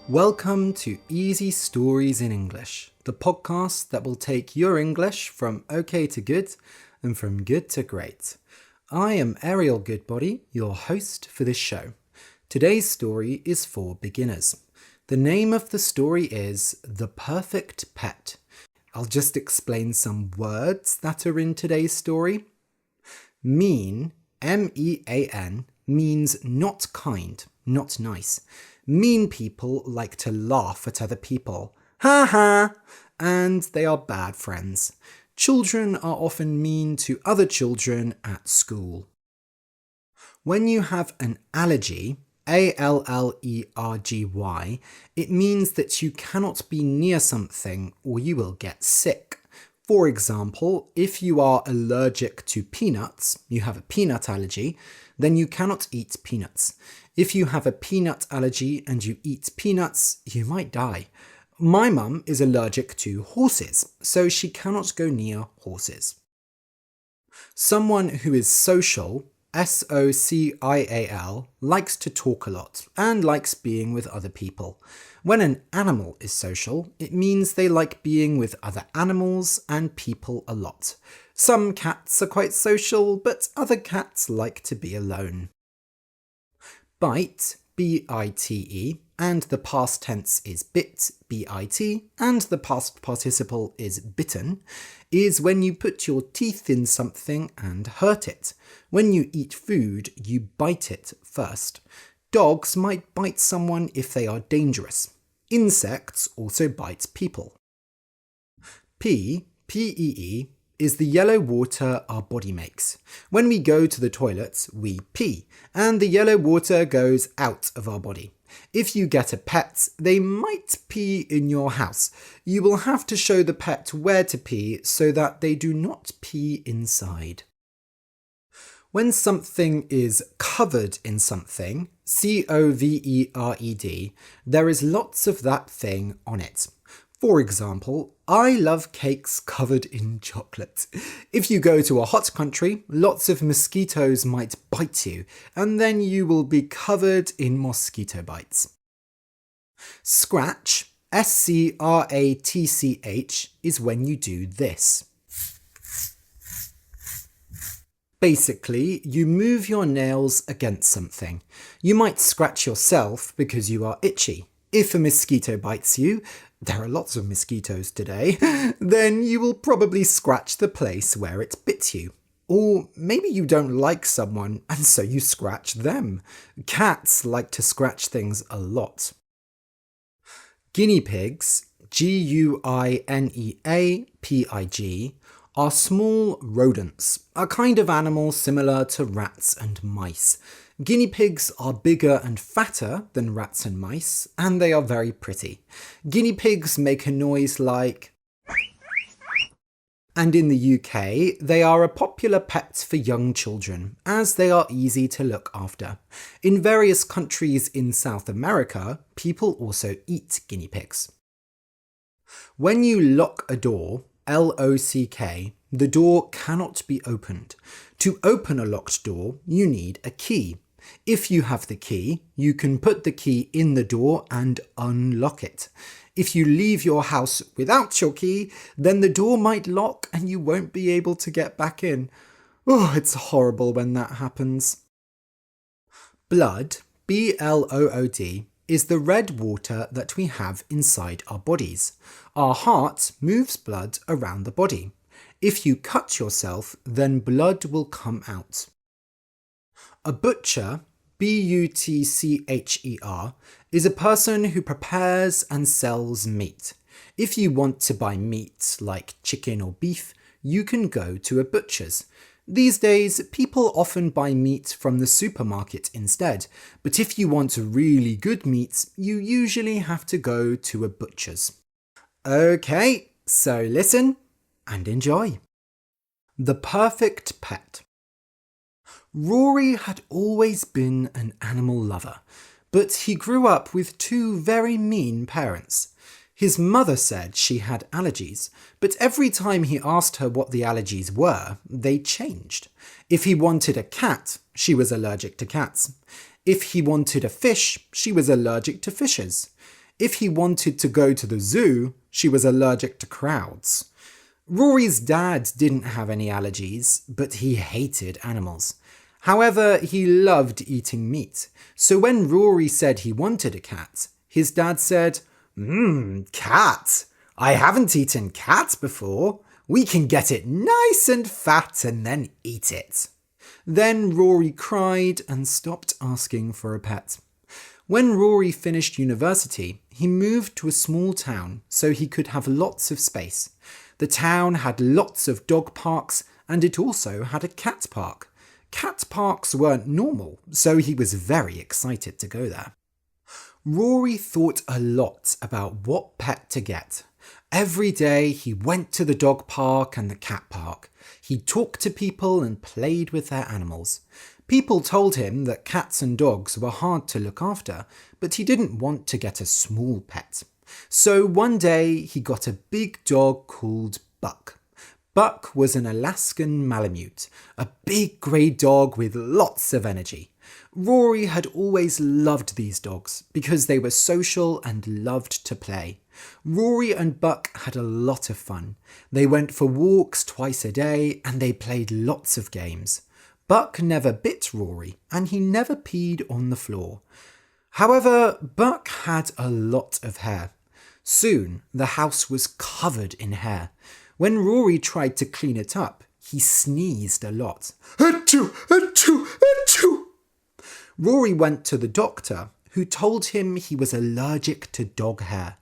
Welcome to Easy Stories in English, the podcast that will take your English from okay to good and from good to great. I am Ariel Goodbody, your host for this show. Today's story is for beginners. The name of the story is The Perfect Pet. I'll just explain some words that are in today's story. Mean, M-E-A-N, means not kind, not nice. Mean people like to laugh at other people. Ha ha! And they are bad friends. Children are often mean to other children at school. When you have an allergy, A-L-L-E-R-G-Y, it means that you cannot be near something or you will get sick. For example, if you are allergic to peanuts, you have a peanut allergy, then you cannot eat peanuts. If you have a peanut allergy and you eat peanuts, you might die. My mum is allergic to horses, so she cannot go near horses. Someone who is social, S-O-C-I-A-L, likes to talk a lot and likes being with other people. When an animal is social, it means they like being with other animals and people a lot. Some cats are quite social, but other cats like to be alone. Bite, B-I-T-E, and the past tense is bit, B-I-T, and the past participle is bitten, is when you put your teeth in something and hurt it. When you eat food, you bite it first. Dogs might bite someone if they are dangerous. Insects also bite people. P, P-E-E, is the yellow water our body makes. When we go to the toilet, we pee, and the yellow water goes out of our body. If you get a pet, they might pee in your house. You will have to show the pet where to pee so that they do not pee inside. When something is covered in something, C-O-V-E-R-E-D, there is lots of that thing on it. For example, I love cakes covered in chocolate. If you go to a hot country, lots of mosquitoes might bite you, and then you will be covered in mosquito bites. Scratch, S-C-R-A-T-C-H, is when you do this. Basically, you move your nails against something. You might scratch yourself because you are itchy. If a mosquito bites you, there are lots of mosquitoes today, then you will probably scratch the place where it bit you. Or maybe you don't like someone and so you scratch them. Cats like to scratch things a lot. Guinea pigs, G-U-I-N-E-A-P-I-G, are small rodents, a kind of animal similar to rats and mice. Guinea pigs are bigger and fatter than rats and mice, and they are very pretty. Guinea pigs make a noise like... And in the UK, they are a popular pet for young children, as they are easy to look after. In various countries in South America, people also eat guinea pigs. When you lock a door, L-O-C-K, the door cannot be opened. To open a locked door, you need a key. If you have the key, you can put the key in the door and unlock it. If you leave your house without your key, then the door might lock and you won't be able to get back in. Oh, it's horrible when that happens. Blood, B-L-O-O-D, is the red water that we have inside our bodies. Our heart moves blood around the body. If you cut yourself, then blood will come out. A butcher, B-U-T-C-H-E-R, is a person who prepares and sells meat. If you want to buy meat like chicken or beef, you can go to a butcher's. These days, people often buy meat from the supermarket instead, but if you want really good meat, you usually have to go to a butcher's. Okay, so listen and enjoy. The Perfect Pet. Rory had always been an animal lover, but he grew up with two very mean parents. His mother said she had allergies, but every time he asked her what the allergies were, they changed. If he wanted a cat, she was allergic to cats. If he wanted a fish, she was allergic to fishes. If he wanted to go to the zoo, she was allergic to crowds. Rory's dad didn't have any allergies, but he hated animals. However, he loved eating meat. So when Rory said he wanted a cat, his dad said, cat? I haven't eaten cat before. We can get it nice and fat and then eat it. Then Rory cried and stopped asking for a pet. When Rory finished university, he moved to a small town so he could have lots of space. The town had lots of dog parks and it also had a cat park. Cat parks weren't normal, so he was very excited to go there. Rory thought a lot about what pet to get. Every day he went to the dog park and the cat park. He talked to people and played with their animals. People told him that cats and dogs were hard to look after, but he didn't want to get a small pet. So one day he got a big dog called Buck. Buck was an Alaskan Malamute, a big grey dog with lots of energy. Rory had always loved these dogs because they were social and loved to play. Rory and Buck had a lot of fun. They went for walks twice a day and they played lots of games. Buck never bit Rory and he never peed on the floor. However, Buck had a lot of hair. Soon the house was covered in hair. When Rory tried to clean it up, he sneezed a lot. Achoo! Achoo! Achoo! Rory went to the doctor, who told him he was allergic to dog hair.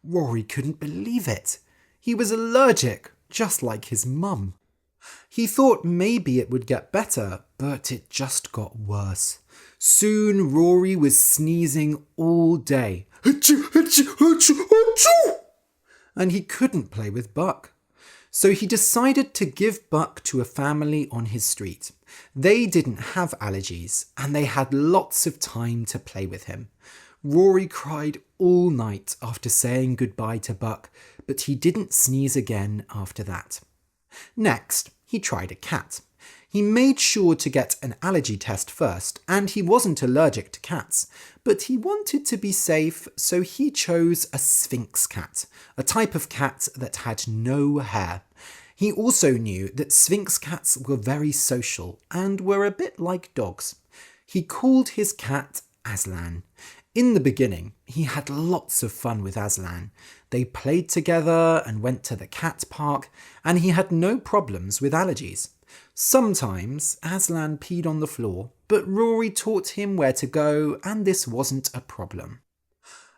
Rory couldn't believe it. He was allergic, just like his mum. He thought maybe it would get better, but it just got worse. Soon Rory was sneezing all day. Achoo! Achoo! Achoo! Achoo! And he couldn't play with Buck. So he decided to give Buck to a family on his street. They didn't have allergies and they had lots of time to play with him. Rory cried all night after saying goodbye to Buck, but he didn't sneeze again after that. Next, he tried a cat. He made sure to get an allergy test first, and he wasn't allergic to cats, but he wanted to be safe, so he chose a Sphinx cat, a type of cat that had no hair. He also knew that Sphinx cats were very social and were a bit like dogs. He called his cat Aslan. In the beginning, he had lots of fun with Aslan. They played together and went to the cat park, and he had no problems with allergies. Sometimes Aslan peed on the floor, but Rory taught him where to go and this wasn't a problem.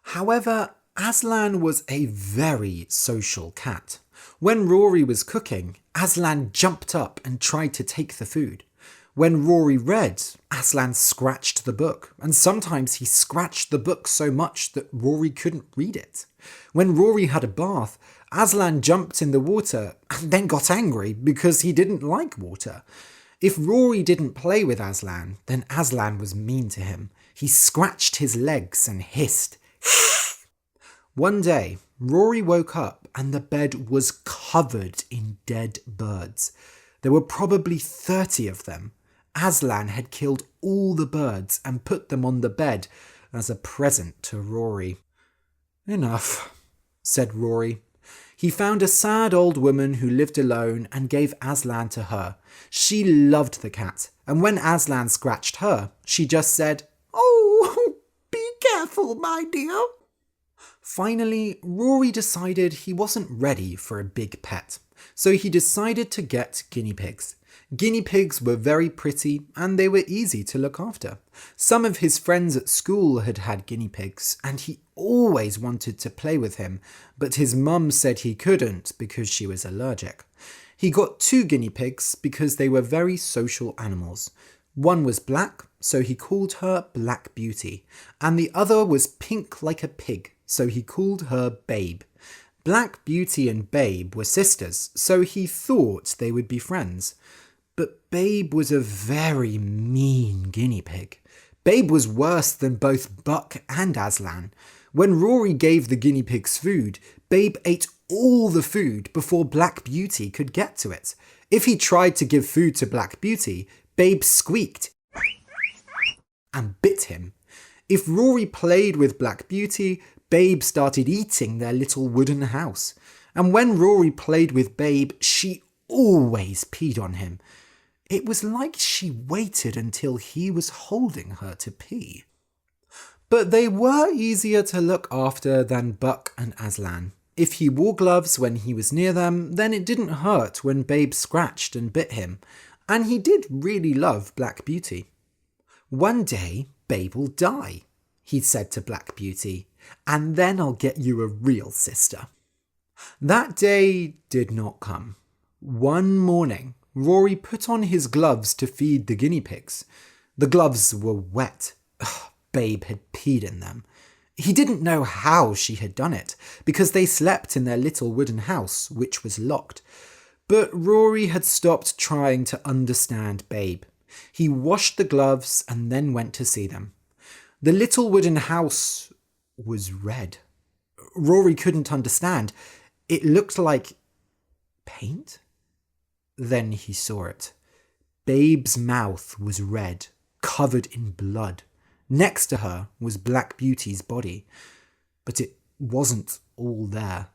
However, Aslan was a very social cat. When Rory was cooking, Aslan jumped up and tried to take the food. When Rory read, Aslan scratched the book, and sometimes he scratched the book so much that Rory couldn't read it. When Rory had a bath, Aslan jumped in the water and then got angry because he didn't like water. If Rory didn't play with Aslan, then Aslan was mean to him. He scratched his legs and hissed. One day, Rory woke up and the bed was covered in dead birds. There were probably 30 of them. Aslan had killed all the birds and put them on the bed as a present to Rory. Enough, said Rory. He found a sad old woman who lived alone and gave Aslan to her. She loved the cat, and when Aslan scratched her, she just said, "Oh, be careful, my dear." Finally, Rory decided he wasn't ready for a big pet, so he decided to get guinea pigs. Guinea pigs were very pretty and they were easy to look after. Some of his friends at school had had guinea pigs and he always wanted to play with him, but his mum said he couldn't because she was allergic. He got 2 guinea pigs because they were very social animals. One was black, so he called her Black Beauty, and the other was pink like a pig, so he called her Babe. Black Beauty and Babe were sisters, so he thought they would be friends. But Babe was a very mean guinea pig. Babe was worse than both Buck and Aslan. When Rory gave the guinea pigs food, Babe ate all the food before Black Beauty could get to it. If he tried to give food to Black Beauty, Babe squeaked and bit him. If Rory played with Black Beauty, Babe started eating their little wooden house. And when Rory played with Babe, she always peed on him. It was like she waited until he was holding her to pee. But they were easier to look after than Buck and Aslan. If he wore gloves when he was near them, then it didn't hurt when Babe scratched and bit him. And he did really love Black Beauty. One day, Babe will die, he said to Black Beauty, and then I'll get you a real sister. That day did not come. One morning, Rory put on his gloves to feed the guinea pigs. The gloves were wet. Babe had peed in them. He didn't know how she had done it, because they slept in their little wooden house, which was locked. But Rory had stopped trying to understand Babe. He washed the gloves and then went to see them. The little wooden house was red. Rory couldn't understand. It looked like paint? Then he saw it. Babe's mouth was red, covered in blood. Next to her was Black Beauty's body, but it wasn't all there.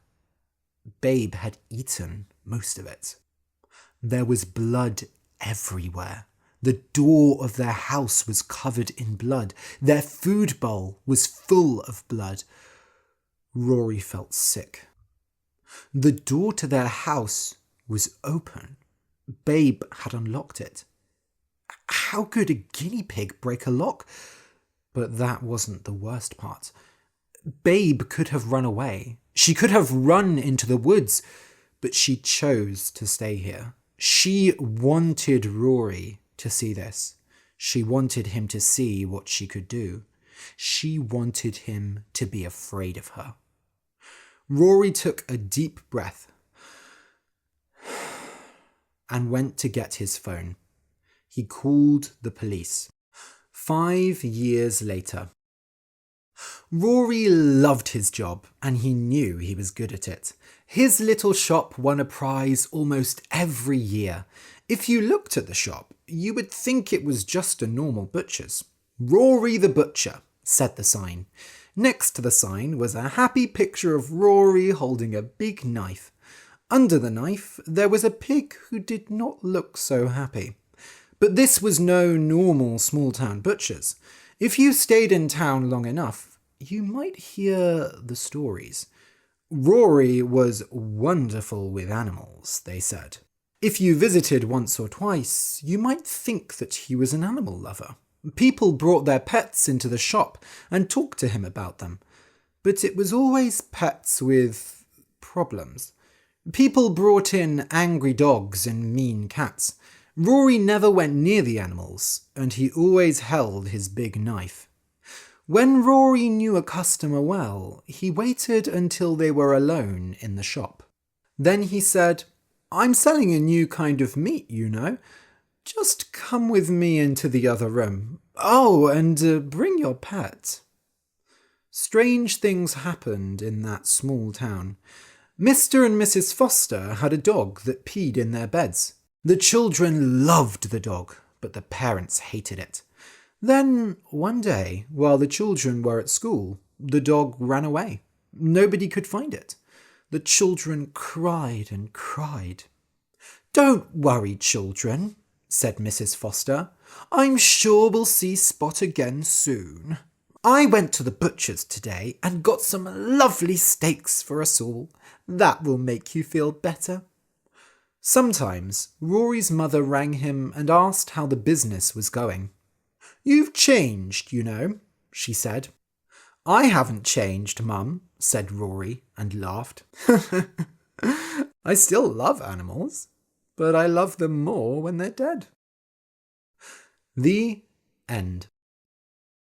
Babe had eaten most of it. There was blood everywhere. The door of their house was covered in blood. Their food bowl was full of blood. Rory felt sick. The door to their house was open. Babe had unlocked it. How could a guinea pig break a lock? But that wasn't the worst part. Babe could have run away. She could have run into the woods, but she chose to stay here. She wanted Rory to see this. She wanted him to see what she could do. She wanted him to be afraid of her. Rory took a deep breath and went to get his phone. He called the police. 5 years later. Rory loved his job and he knew he was good at it. His little shop won a prize almost every year. If you looked at the shop, you would think it was just a normal butcher's. Rory the Butcher, said the sign. Next to the sign was a happy picture of Rory holding a big knife. Under the knife, there was a pig who did not look so happy. But this was no normal small-town butcher's. If you stayed in town long enough, you might hear the stories. Rory was wonderful with animals, they said. If you visited once or twice, you might think that he was an animal lover. People brought their pets into the shop and talked to him about them. But it was always pets with problems. People brought in angry dogs and mean cats. Rory never went near the animals, and he always held his big knife. When Rory knew a customer well, he waited until they were alone in the shop. Then he said, "I'm selling a new kind of meat, you know. Just come with me into the other room. Oh, and bring your pet." Strange things happened in that small town. Mr. and Mrs. Foster had a dog that peed in their beds. The children loved the dog, but the parents hated it. Then, one day, while the children were at school, the dog ran away. Nobody could find it. The children cried and cried. "Don't worry, children," said Mrs. Foster. "I'm sure we'll see Spot again soon. I went to the butcher's today and got some lovely steaks for us all. That will make you feel better." Sometimes Rory's mother rang him and asked how the business was going. "You've changed, you know," she said. "I haven't changed, Mum," said Rory and laughed. "I still love animals, but I love them more when they're dead." The end.